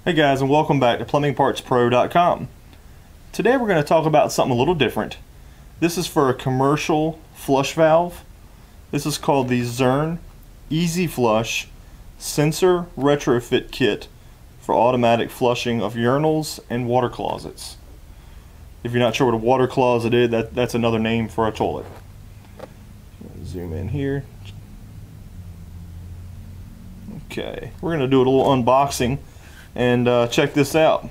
Hey guys, and welcome back to plumbingpartspro.com. Today we're going to talk about something a little different. This is for a commercial flush valve. This is called the Zurn Easy Flush Sensor Retrofit Kit for automatic flushing of urinals and water closets. If you're not sure what a water closet is, that's another name for a toilet. Zoom in here. Okay, we're going to do a little unboxing and check this out.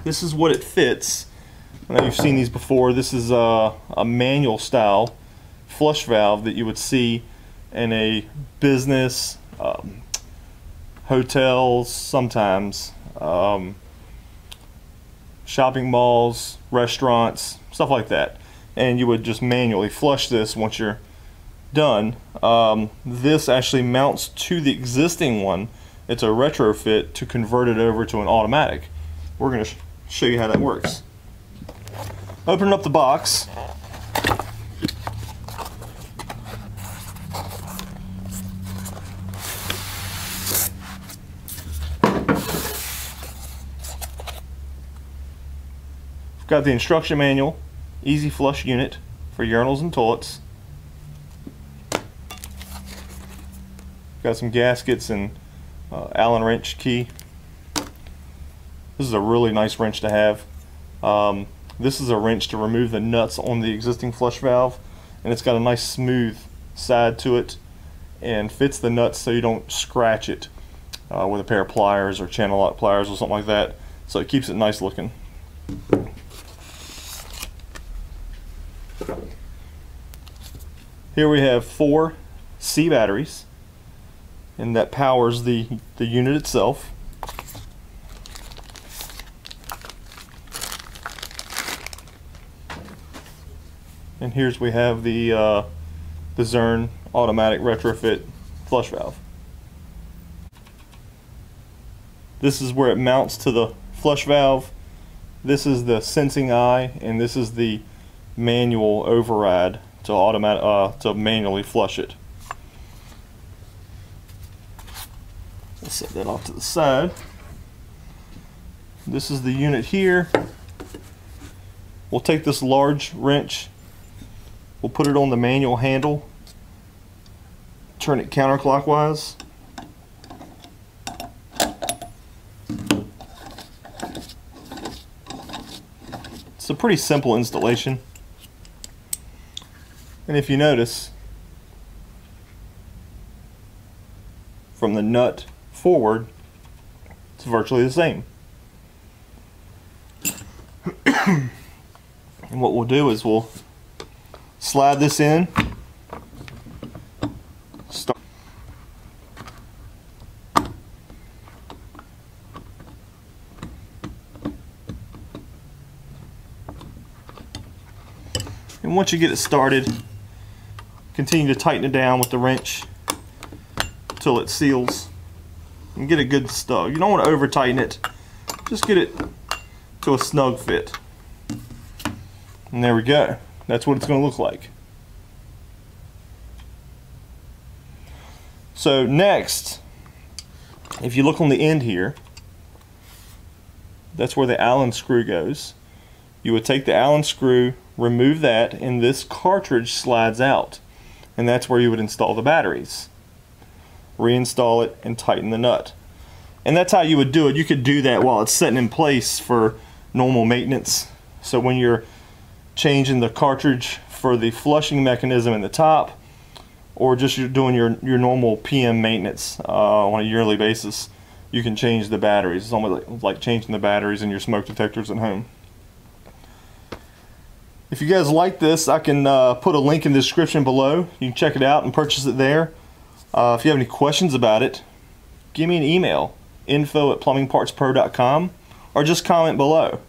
This is what it fits. I know you've seen these before. This is a manual style flush valve that you would see in a business, hotels, sometimes shopping malls, restaurants, stuff like that. And you would just manually flush this once you're done. This actually mounts to the existing one. It's a retrofit to convert it over to an automatic. We're going to show you how that works. Opening up the box. We've got the instruction manual, easy flush unit for urinals and toilets. Got some gaskets and Allen wrench key. This is a really nice wrench to have. This is a wrench to remove the nuts on the existing flush valve, and it's got a nice smooth side to it and fits the nuts so you don't scratch it with a pair of pliers or channel lock pliers or something like that, so it keeps it nice looking. Here we have 4 C batteries, and that powers the unit itself. And here's we have the Zurn automatic retrofit flush valve. This is where it mounts to the flush valve. This is the sensing eye, and this is the manual override to manually flush it. We'll set that off to the side. This is the unit here. We'll take this large wrench, we'll put it on the manual handle, turn it counterclockwise. It's a pretty simple installation. And if you notice, from the nut forward, it's virtually the same. And what we'll do is we'll slide this in, and once you get it started, continue to tighten it down with the wrench until it seals and get a good snug. You don't want to over tighten it, just get it to a snug fit. And there we go. That's what it's going to look like. So next, if you look on the end here, that's where the Allen screw goes. You would take the Allen screw, remove that, and this cartridge slides out. And that's where you would install the batteries. Reinstall it and tighten the nut. And that's how you would do it. You could do that while it's sitting in place for normal maintenance. So when you're changing the cartridge for the flushing mechanism in the top, or just you're doing your normal PM maintenance on a yearly basis, you can change the batteries. It's almost like changing the batteries in your smoke detectors at home. If you guys like this, I can put a link in the description below. You can check it out and purchase it there. If you have any questions about it, give me an email, info@plumbingpartspro.com, or just comment below.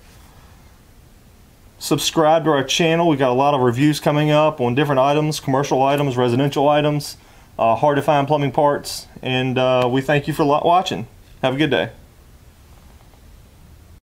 Subscribe to our channel. We've got a lot of reviews coming up on different items, commercial items, residential items, hard to find plumbing parts, and we thank you for watching. Have a good day.